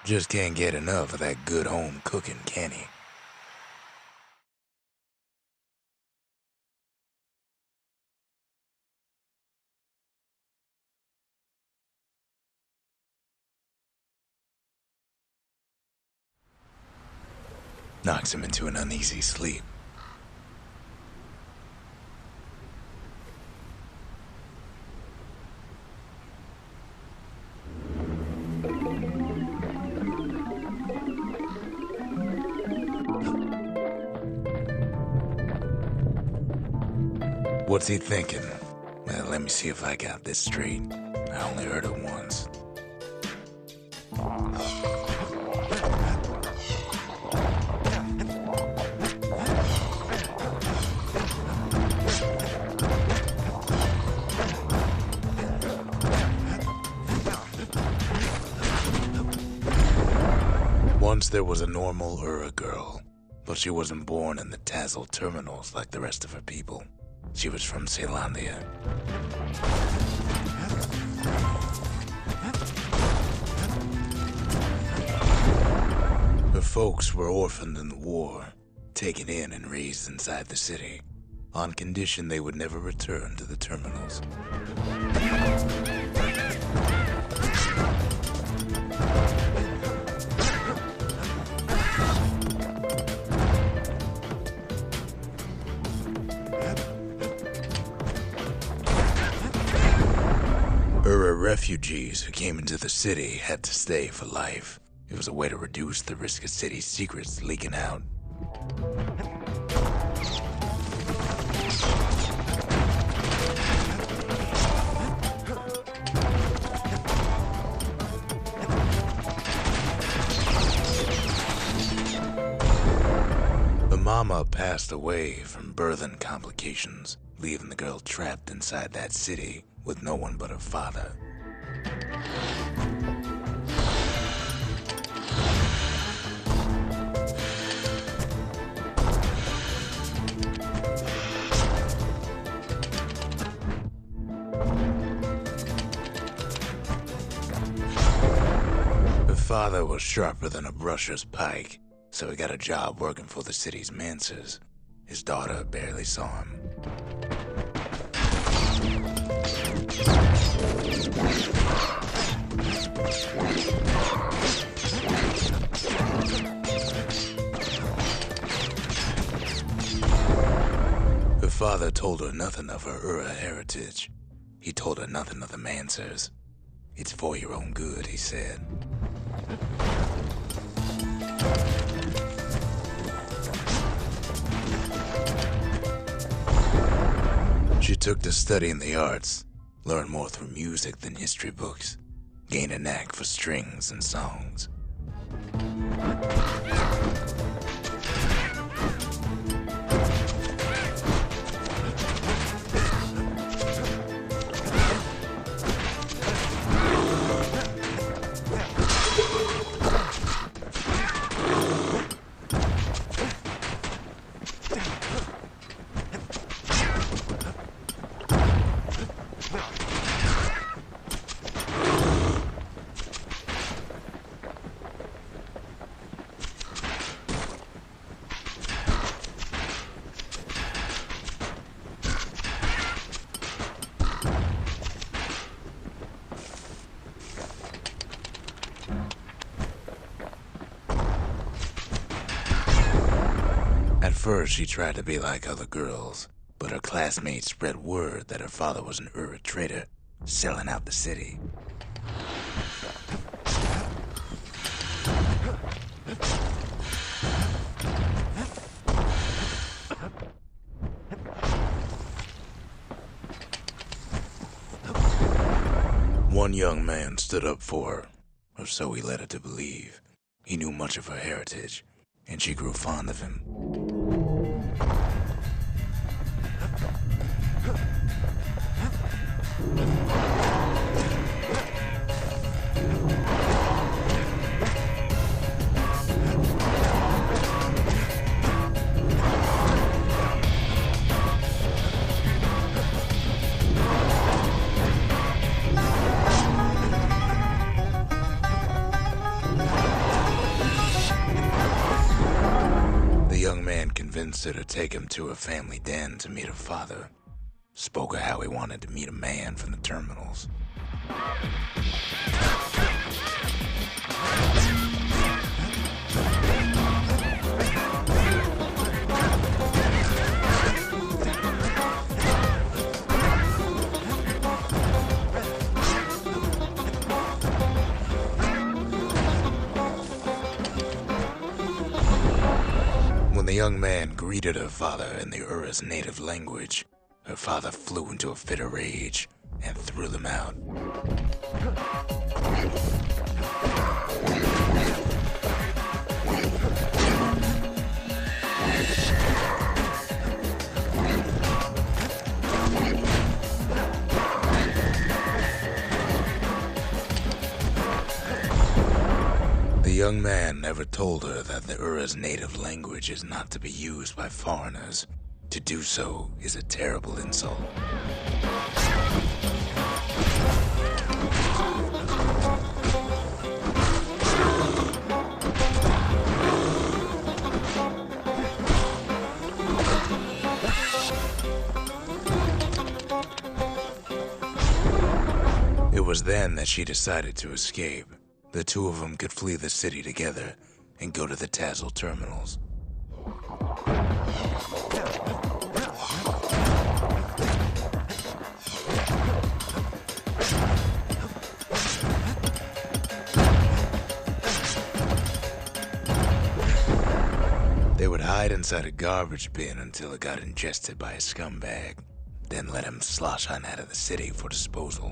Just can't get enough of that good home cooking, can he? Knocks him into an uneasy sleep. What's he thinking? Well, let me see if I got this straight. I only heard it once. Once there was a normal Ura girl, but she wasn't born in the Tazzle terminals like the rest of her people. She was from Celandia. Her folks were orphaned in the war, taken in and raised inside the city, on condition they would never return to the terminals. Refugees who came into the city had to stay for life. It was a way to reduce the risk of city secrets leaking out. The mama passed away from birthing complications, leaving the girl trapped inside that city with no one but her father. Her father was sharper than a brusher's pike, so he got a job working for the city's mancers. His daughter barely saw him. Her father told her nothing of her Ura heritage. He told her nothing of the Mansers. It's for your own good, he said. She took to studying the arts, learned more through music than history books, gained a knack for strings and songs. At first, she tried to be like other girls, but her classmates spread word that her father was an Ura trader, selling out the city. One young man stood up for her, or so he led her to believe. He knew much of her heritage, and she grew fond of him. consider take him to her family den to meet her father. Spoke of how he wanted to meet a man from the terminals. When the young man greeted her father in the Ura's native language, her father flew into a fit of rage and threw them out. The young man never told her that the Ura's native language is not to be used by foreigners. To do so is a terrible insult. It was then that she decided to escape. The two of them could flee the city together and go to the Tassel terminals. They would hide inside a garbage bin until it got ingested by a scumbag, then let him slosh on out of the city for disposal.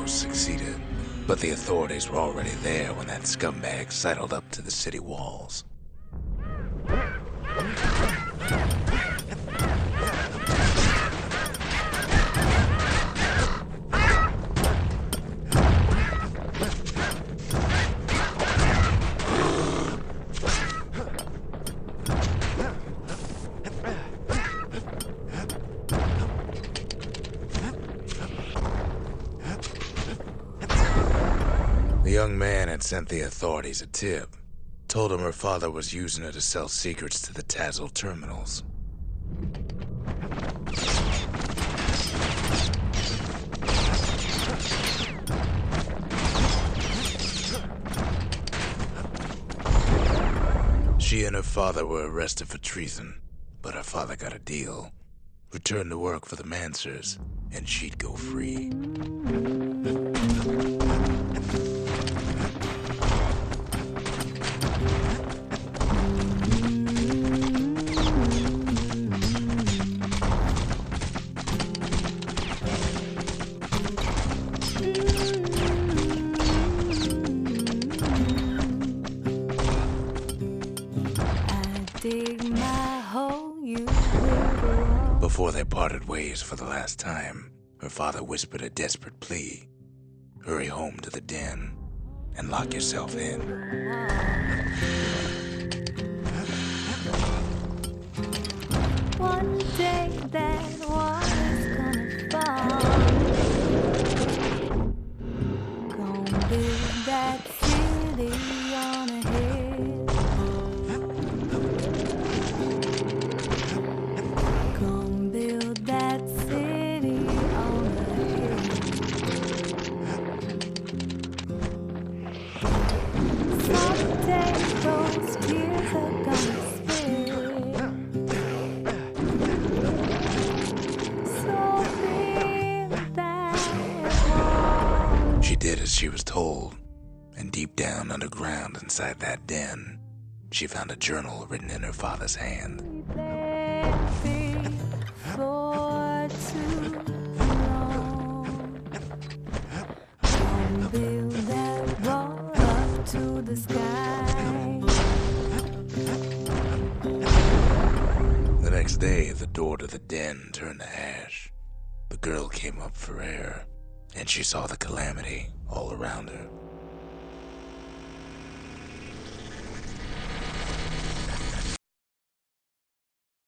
Succeeded, but the authorities were already there when that scumbag sidled up to the city walls. The young man had sent the authorities a tip, told him her father was using her to sell secrets to the Tassel terminals. She and her father were arrested for treason, but her father got a deal. Returned to work for the Mansers, and she'd go free. Before they parted ways for the last time, her father whispered a desperate plea. Hurry home to the den and lock yourself in. One day that water's gonna fall. Gonna build that city on a hill. Gonna build that city on a hill. Someday those tears are gonna She did as she was told, and deep down underground inside that den, she found a journal written in her father's hand. next day, the door to the den turned to ash. The girl came up for air, and she saw the Calamity all around her.